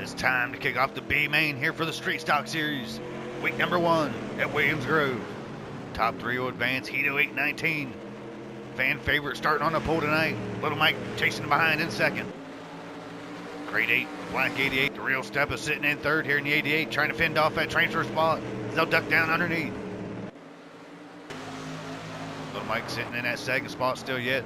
It's time to kick off the B main here for the Street Stock Series. Week number 1 at Williams Grove. Top 3 will advance, Heat 0819. Fan favorite starting on the pole tonight. Little Mike chasing behind in second. Grade 8, Black 88. The real step is sitting in third here in the 88, trying to fend off that transfer spot. They'll duck down underneath. Little Mike sitting in that second spot still yet.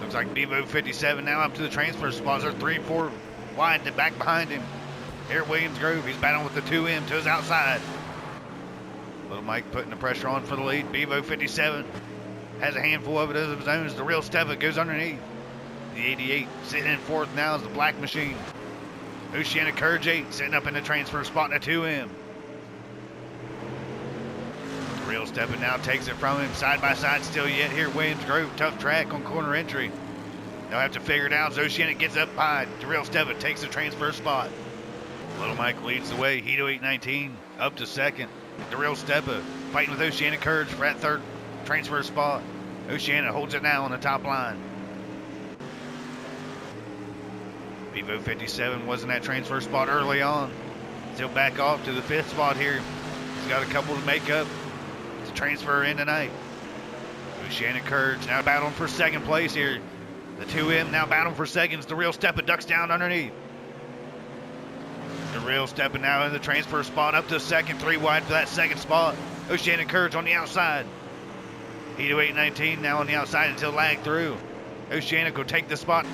Looks like Bevo 57 now up to the transfer spots. They're 3-4 wide to back behind him. Here at Williams Grove, he's battling with the 2M to his outside. Little Mike putting the pressure on for the lead. Bevo 57 has a handful of it of his own as the real step goes underneath. The 88 sitting in fourth now is the Black Machine. Oceanic Courage 8 sitting up in the transfer spot in the 2M. The real stepper now takes it from him side by side still yet here at Williams Grove. Tough track on corner entry. They'll have to figure it out as Oceanic gets up high. Darrell Stebbett takes the transfer spot. Little Mike leads the way. Heat 0819 up to second. Darrell Stebbett fighting with Oceanic Courage for that third transfer spot. Oceanic holds it now on the top line. Bevo 57 was in that transfer spot early on. He'll back off to the 5th spot here. He's got a couple to make up to transfer in tonight. Oceanic Courage now battling for second place here. The 2M now battling for seconds. The real Steppin ducks down underneath. The real Steppin now in the transfer spot up to second, 3 wide for that second spot. Oceanic Courage on the outside. Heat 0819 now on the outside until lag through. Oceanic will take the spot.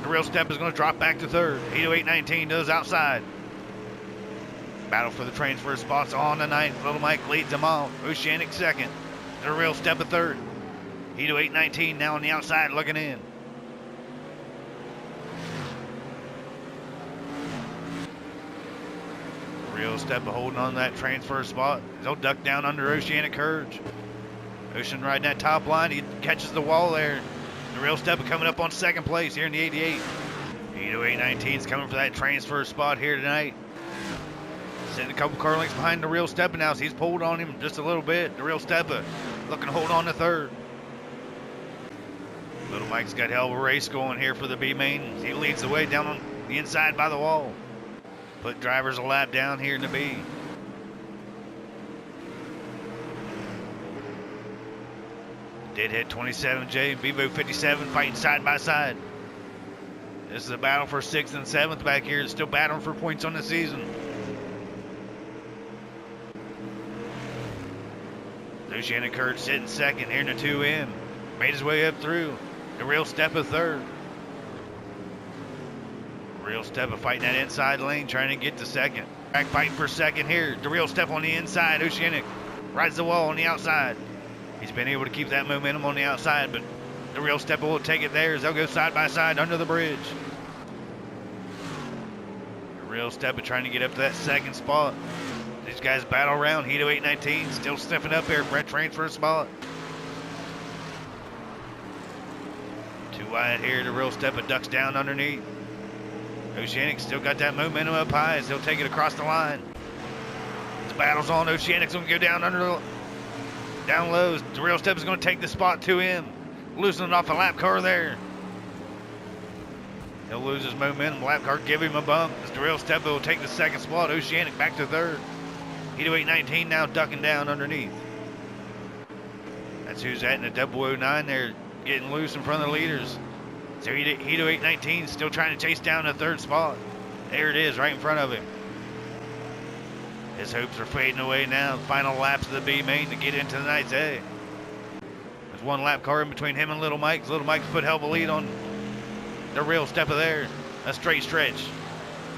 The real Step is going to drop back to third. Heat 0819 does outside. Battle for the transfer spots on the ninth. Little Mike leads them off. Oceanic second. The real Step at third. Heat 0819 now on the outside looking in. Real Step holding on to that transfer spot. He'll duck down under Oceanic Courage. Ocean riding that top line. He catches the wall there. The real Step coming up on second place here in the 88. Heat 0819 is coming for that transfer spot here tonight. Sitting a couple car lengths behind the real Step now. So he's pulled on him just a little bit. The real Step looking to hold on to third. Little Mike's got hell of a race going here for the B main. He leads the way down on the inside by the wall. Put drivers a lap down here in the B. Deadhead 27J and Bevo 57 fighting side by side. This is a battle for 6th and 7th back here. It's still battling for points on the season. Oceanic Courage sitting second here in the 2M. Made his way up through. The real Step of third. Real Step fighting that inside lane, trying to get to second. Back fighting for second here. The real Step on the inside. Oceanic rides the wall on the outside. He's been able to keep that momentum on the outside, but the real Step will take it there as they'll go side by side under the bridge. The real Step trying to get up to that second spot. These guys battle around. Heat 0819 still sniffing up here for that transfer spot. Too wide here. The real Step ducks down underneath. Oceanic still got that momentum up high as they'll take it across the line. The battle's on. Oceanic's going to go down down low. The real Step is going to take the spot to him. Loosening off the lap car there. He'll lose his momentum. Lap car give him a bump. As the real Step will take the second spot. Oceanic back to third. Heat 0819 now ducking down underneath. That's who's at in the 009 there, getting loose in front of the leaders. So Heat 0819 still trying to chase down the third spot. There it is, right in front of him. His hopes are fading away now. Final laps of the B main to get into the night's A. There's one lap car in between him and Little Mike's. Little Mike's put hell of a lead on the real Step of there. A straight stretch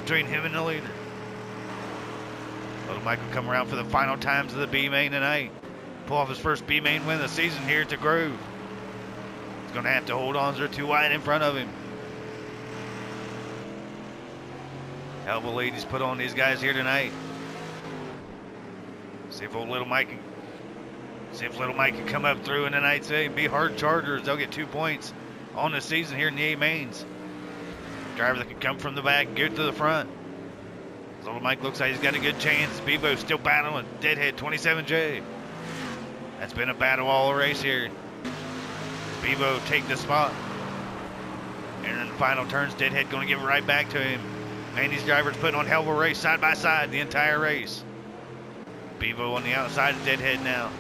between him and the leader. Little Mike will come around for the final times of the B main tonight. Pull off his first B main win of the season here at the Grove. He's going to have to hold on. They're too wide in front of him. Hell of a lead he's put on these guys here tonight. See if Little Mike can come up through in the night's A. Be hard chargers. They'll get 2 points on the season here in the A mains. Driver that can come from the back, go to the front. Little Mike looks like he's got a good chance. Bevo still battling with Deadhead 27J. That's been a battle all race here. Bevo take the spot. And in the final turns, Deadhead going to give it right back to him. Man, these drivers putting on hell of a race side by side the entire race. Bevo on the outside of Deadhead now.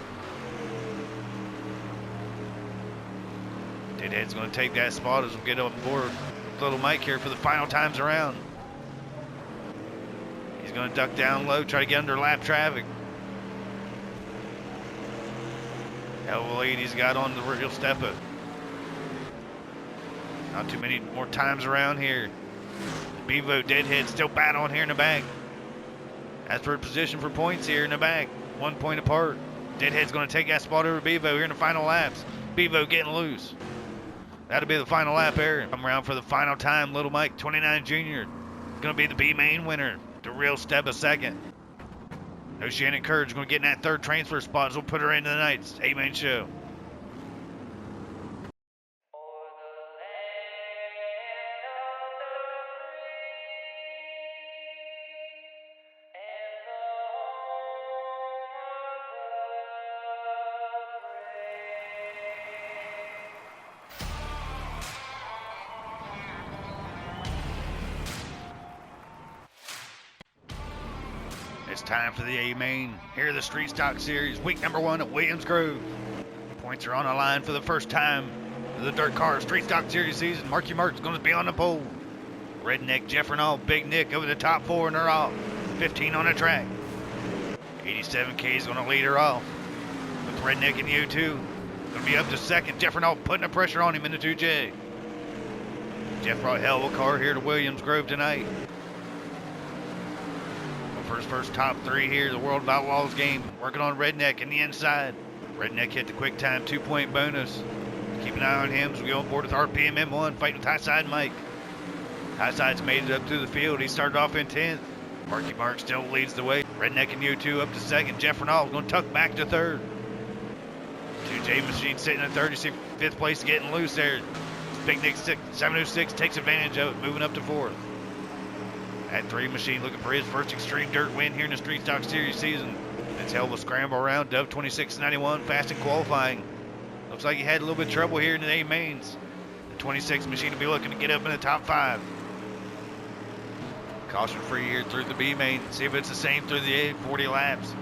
Deadhead's going to take that spot as we get on board with little Mike here for the final times around. He's going to duck down low, try to get under lap traffic. Hell of a lead he's got on the real step-up. Not too many more times around here. Bevo, Deadhead still battling here in the back. As for position for points here in the back, 1 point apart. Deadhead's going to take that spot over Bevo here in the final laps. Bevo getting loose. That'll be the final lap there. Come around for the final time. Little Mike, 29 Junior, going to be the B main winner. The real step a second. Oceanic Courage going to get in that third transfer spot, so we'll put her into the night's A-main show. It's time for the A-Main. Here are the Street Stock Series, week number 1 at Williams Grove. Points are on the line for the first time of the DirtCar Street Stock Series season. Marky Mark's going to be on the pole. Redneck, Jeff Renault, Big Nick over the top 4, and they're off. 15 on the track. 87K is going to lead her off. With Redneck in the O2. Going to be up to second. Jeff Renault putting the pressure on him in the 2J. Jeff brought hell of a car here to Williams Grove tonight. For his first top 3 here, the World of Outlaws game. Working on Redneck in the inside. Redneck hit the quick time 2-point bonus. Keep an eye on him as we go on board with RPM M1, fighting with Highside Mike. Highside's made it up through the field. He started off in 10th. Marky Mark still leads the way. Redneck and U2 up to second. Jeff Renault going to tuck back to third. 2J Machine sitting at third. You see 5th place getting loose there. Big Nick 706 takes advantage of it, moving up to 4th. That 3 Machine looking for his first Xtreme Dirt win here in the Street Stock Series season. It's hell of a scramble around. Dove 26.91, fast in qualifying. Looks like he had a little bit of trouble here in the A mains. The 26 Machine will be looking to get up in the top 5. Caution free here through the B main. See if it's the same through the A, 40 laps.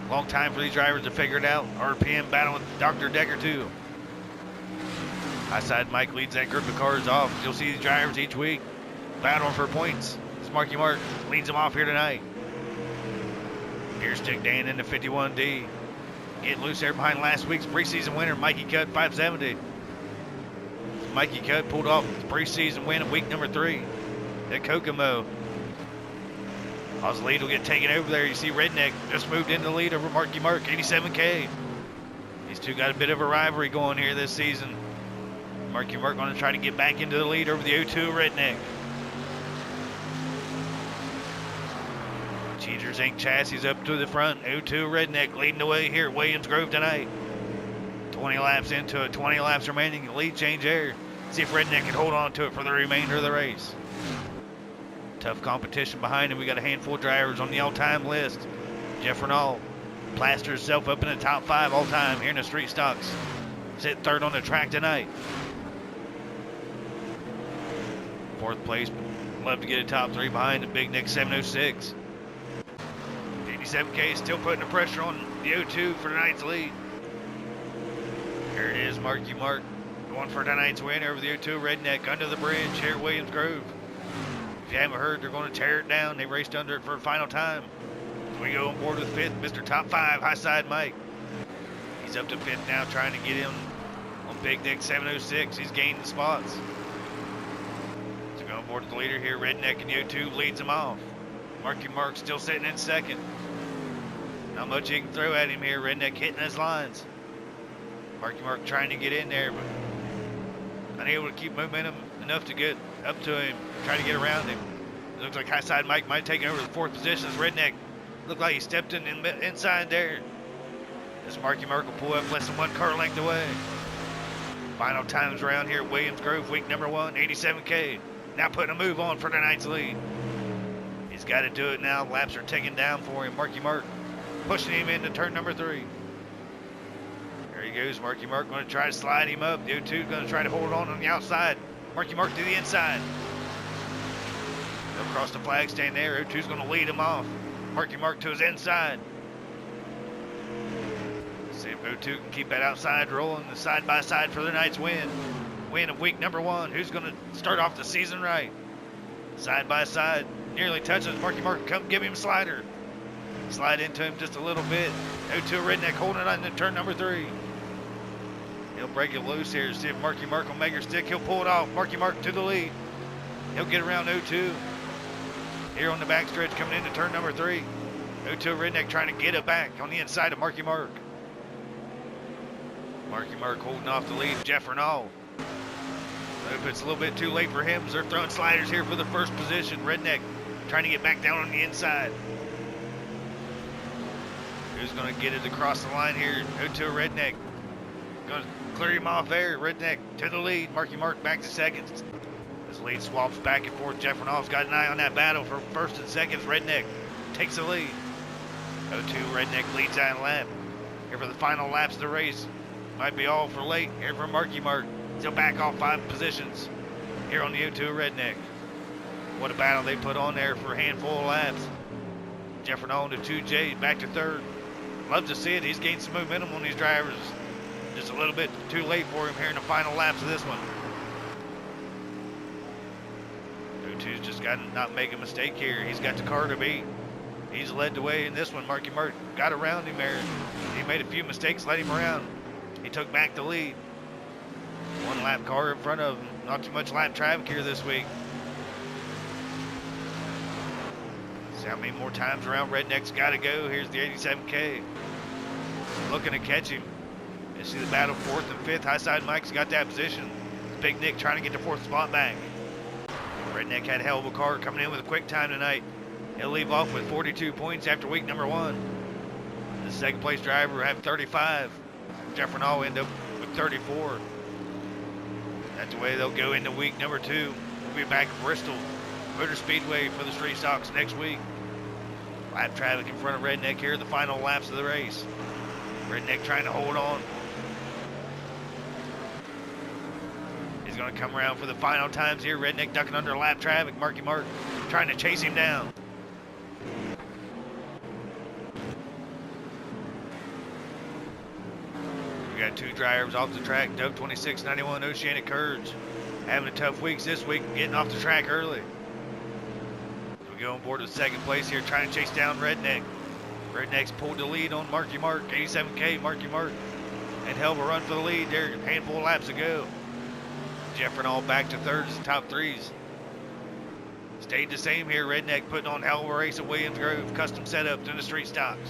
Long time for these drivers to figure it out. RPM battle with Dr. Decker too. Highside Mike leads that group of cars off. You'll see these drivers each week battling for points. Marky Mark leads them off here tonight. Gear Stick Dan into 51D. Getting loose there behind last week's preseason winner, Mikey Cut 570. Mikey Cut pulled off the preseason win of week number 3 at Kokomo. His lead will get taken over there. You see Redneck just moved into the lead over Marky Mark, 87K. These two got a bit of a rivalry going here this season. Marky Mark going to try to get back into the lead over the O2 Redneck. Cheaters Inc. chassis up to the front. O2 Redneck leading the way here at Williams Grove tonight. 20 laps into it, 20 laps remaining. Lead change there. See if Redneck can hold on to it for the remainder of the race. Tough competition behind him. We got a handful of drivers on the all-time list. Jeff Renault plasters himself up in the top 5 all-time here in the Street Stocks. Sitting 3rd on the track tonight. 4th place. Love to get a top 3 behind the Big Nick 706. 87K is still putting the pressure on the O2 for tonight's lead. Here it is, Marky Mark going for tonight's win over the O2 Redneck under the bridge here at Williams Grove. If you haven't heard, they're going to tear it down. They raced under it for a final time. As we go on board with 5th, Mr. Top 5, Highside Mike. He's up to 5th now, trying to get him on Big Nick 706. He's gaining spots. So we go on board with the leader here, Redneck, and O2 leads him off. Marky Mark still sitting in 2nd. Not much you can throw at him here. Redneck hitting his lines. Marky Mark trying to get in there, but unable to keep momentum enough to get up to him, try to get around him. It looks like Highside Mike might take over the 4th position as Redneck looked like he stepped in inside there. As Marky Mark will pull up less than 1 car length away. Final times around here at Williams Grove, week number 1, 87K. Now putting a move on for tonight's lead. He's got to do it now. Laps are ticking down for him. Marky Mark pushing him into turn number 3. There he goes. Marky Mark going to try to slide him up. O2 going to try to hold on the outside. Marky Mark to the inside. They'll cross the flag stand there. 02's going to lead him off. Marky Mark to his inside. See if 02 can keep that outside rolling. The side-by-side for the night's win. Win of week number 1. Who's going to start off the season right? Side-by-side. Nearly touches Marky Mark. Come give him a slider. Slide into him just a little bit. 02 Redneck holding it on in turn number 3. He'll break it loose here. See if Marky Mark will make her stick. He'll pull it off. Marky Mark to the lead. He'll get around 02. Here on the backstretch coming into turn number 3. 02 Redneck trying to get it back on the inside of Marky Mark. Marky Mark holding off the lead. Jeff Renault. If it's a little bit too late for him, they're throwing sliders here for the first position. Redneck trying to get back down on the inside. Who's going to get it across the line here? 02 Redneck. Going to clear him off there. Redneck to the lead. Marky Mark back to second. His lead swaps back and forth. Jeff Renault's got an eye on that battle for first and seconds. Redneck takes the lead. 02 Redneck leads that lap. Here for the final laps of the race. Might be all for late here for Marky Mark. He'll back off 5 positions here on the 02 Redneck. What a battle they put on there for a handful of laps. Jeff Renault to 2J back to 3rd. Love to see it. He's gained some momentum on these drivers. Just a little bit too late for him here in the final laps of this one. 02's just got to not make a mistake here. He's got the car to beat. He's led the way in this one. Marky Mark got around him there. He made a few mistakes, led him around. He took back the lead. 1 lap car in front of him. Not too much lap traffic here this week. See how many more times around Redneck's got to go. Here's the 87K. Looking to catch him. You see the battle 4th and 5th. High side Mike's got that position. Big Nick trying to get the 4th spot back. Redneck had a hell of a car coming in with a quick time tonight. He'll leave off with 42 points after week number 1. The second place driver will have 35. Jeff Renault end up with 34. That's the way they'll go into week number 2. We'll be back at Bristol Motor Speedway for the street stocks next week. Lap traffic in front of Redneck here, the final laps of the race. Redneck trying to hold on. He's going to come around for the final times here. Redneck ducking under lap traffic. Marky Mark trying to chase him down. We got 2 drivers off the track. Dove 2691 Oceanic Courage having a tough weeks this week, getting off the track early. We go on board to 2nd place here, trying to chase down Redneck. Redneck's pulled the lead on Marky Mark. 87K Marky Mark and hell of a run for the lead there. A handful of laps to go. Jeff Renault back to 3rd as the top 3s. Stayed the same here. Redneck putting on hell of a race at Williams Grove. Custom setup in the street stocks.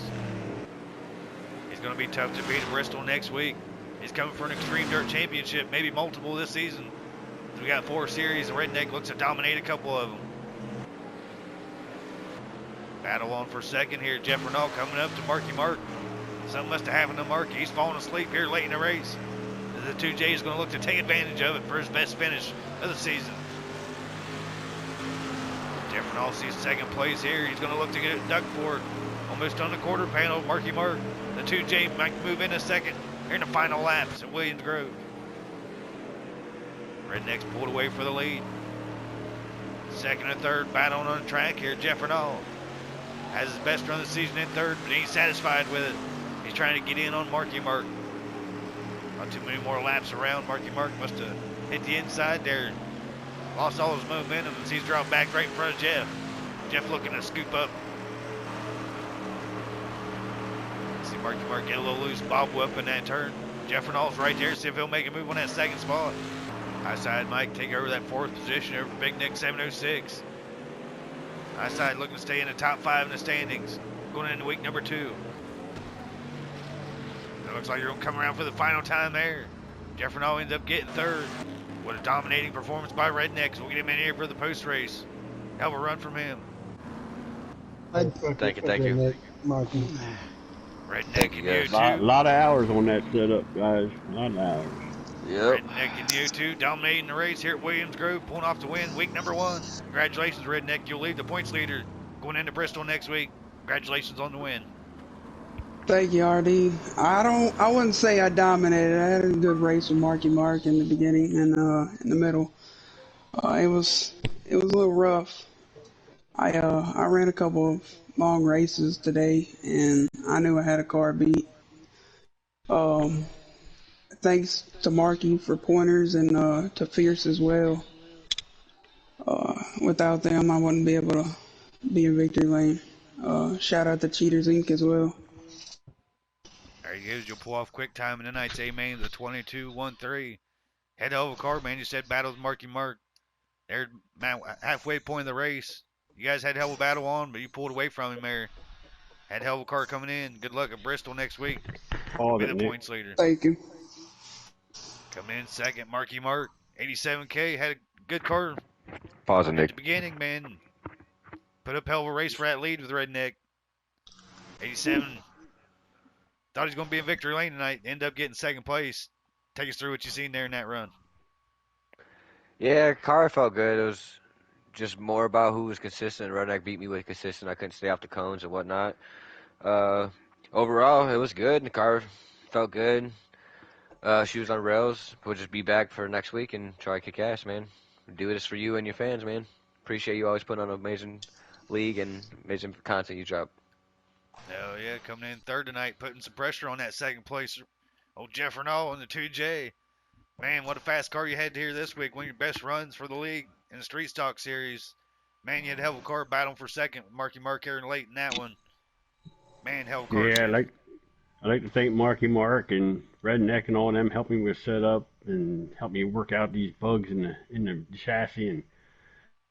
He's going to be tough to beat at Bristol next week. He's coming for an Xtreme Dirt Championship, maybe multiple this season. We got 4 series, and Redneck looks to dominate a couple of them. Battle on for 2nd here. Jeff Renault coming up to Marky Mark. Something must have happened to Marky. He's falling asleep here late in the race. The 2J is going to look to take advantage of it for his best finish of the season. Jeff Renault sees 2nd place here. He's going to look to get it ducked for it. Almost on the quarter panel. Marky Mark. The 2J might move in a 2nd here in the final laps at Williams Grove. Redneck's pulled away for the lead. 2nd and 3rd battling on the track here. Jeff Renault has his best run of the season in 3rd, but he ain't satisfied with it. He's trying to get in on Marky Mark. Not too many more laps around. Marky Mark must have hit the inside there. Lost all his momentum as he's dropped back right in front of Jeff. Jeff looking to scoop up. See Marky Mark get a little loose, bobble up in that turn. Jeff Renault's right there. See if he'll make a move on that 2nd spot. High side Mike take over that 4th position over Big Nick 706. High side looking to stay in the top 5 in the standings going into week number 2. It looks like you're going to come around for the final time there. Jeff Renault ends up getting 3rd. What a dominating performance by Redneck. So we'll get him in here for the post race. Hell of a run from him. Thank you. Marky. Redneck and you A lot of hours on that setup, guys. A lot of hours. Yep. Redneck and you two dominating the race here at Williams Grove, pulling off the win, week number 1. Congratulations, Redneck. You'll lead the points leader going into Bristol next week. Congratulations on the win. Thank you, RD. I wouldn't say I dominated. I had a good race with Marky Mark in the beginning and in the middle. It was a little rough. I ran a couple of long races today, and I knew I had a car beat. Um, Thanks to Marky for pointers and to Fierce as well. Without them, I wouldn't be able to be in victory lane. Shout out to Cheaters Inc. as well. There you go. You'll pull off quick time in tonight's A-Main, the 22-1-3. Head to over car, man. You said battle with Marky Mark. They're halfway point of the race. You guys had hell of a battle on, but you pulled away from him there. Had hell of a car coming in. Good luck at Bristol next week. All Be of the it, Nick. points leader. Thank you. Coming in second, Marky Mark. 87K. Had a good car Pause it, at Nick. the beginning, man. Put up hell of a race for that lead with Redneck. 87. Thought he was going to be in victory lane tonight. Ended up getting second place. Take us through what you seen there in that run. Yeah, car felt good. It was just more about who was consistent. Redneck beat me with consistent. I couldn't stay off the cones and whatnot. Overall, it was good. The car felt good. She was on rails. We'll just be back for next week and try to kick ass, man. Do this for you and your fans, man. Appreciate you always putting on an amazing league and amazing content you drop. Hell yeah, coming in third tonight, putting some pressure on that second place. Old Jeff Renault on the 2J. Man, what a fast car you had here this week. One of your best runs for the league in the Street Stock Series. Man, you had a hell of a car battling for second with Marky Mark here late in that one. Man, hell of a car. Yeah, I'd like to thank Marky Mark and Redneck and all of them helping me with setup and help me work out these bugs in the chassis. And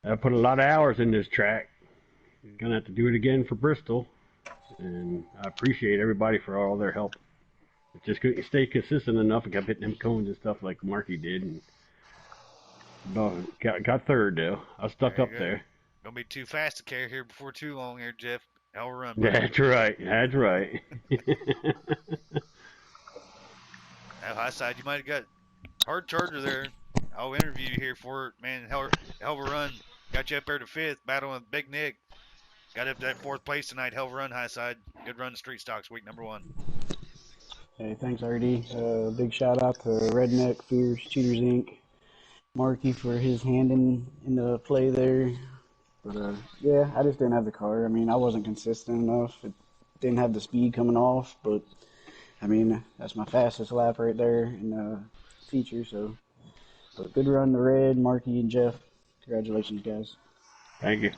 I put a lot of hours in this track. Gonna have to do it again for Bristol. And I appreciate everybody for all their help. I just couldn't stay consistent enough and kept hitting them cones and stuff like Marky did. And got third though. I stuck up there. Gonna be too fast to carry here before too long here, Jeff. Hell of a run. Buddy. That's right. That's right. Now, high side, you might have got hard charger there. I'll interview you here for it, man. Hell of a run. Got you up there to fifth, battling with Big Nick. Got up to that fourth place tonight. Hell of a run, high side. Good run to Street Stocks week number 1. Hey, thanks, RD. Big shout out to Redneck, Fierce, Cheaters Inc., Marky for his hand in the play there. But yeah, I just didn't have the car. I mean, I wasn't consistent enough. It didn't have the speed coming off, but I mean, that's my fastest lap right there in the feature. So, but good run to Red, Marky, and Jeff. Congratulations, guys. Thank you.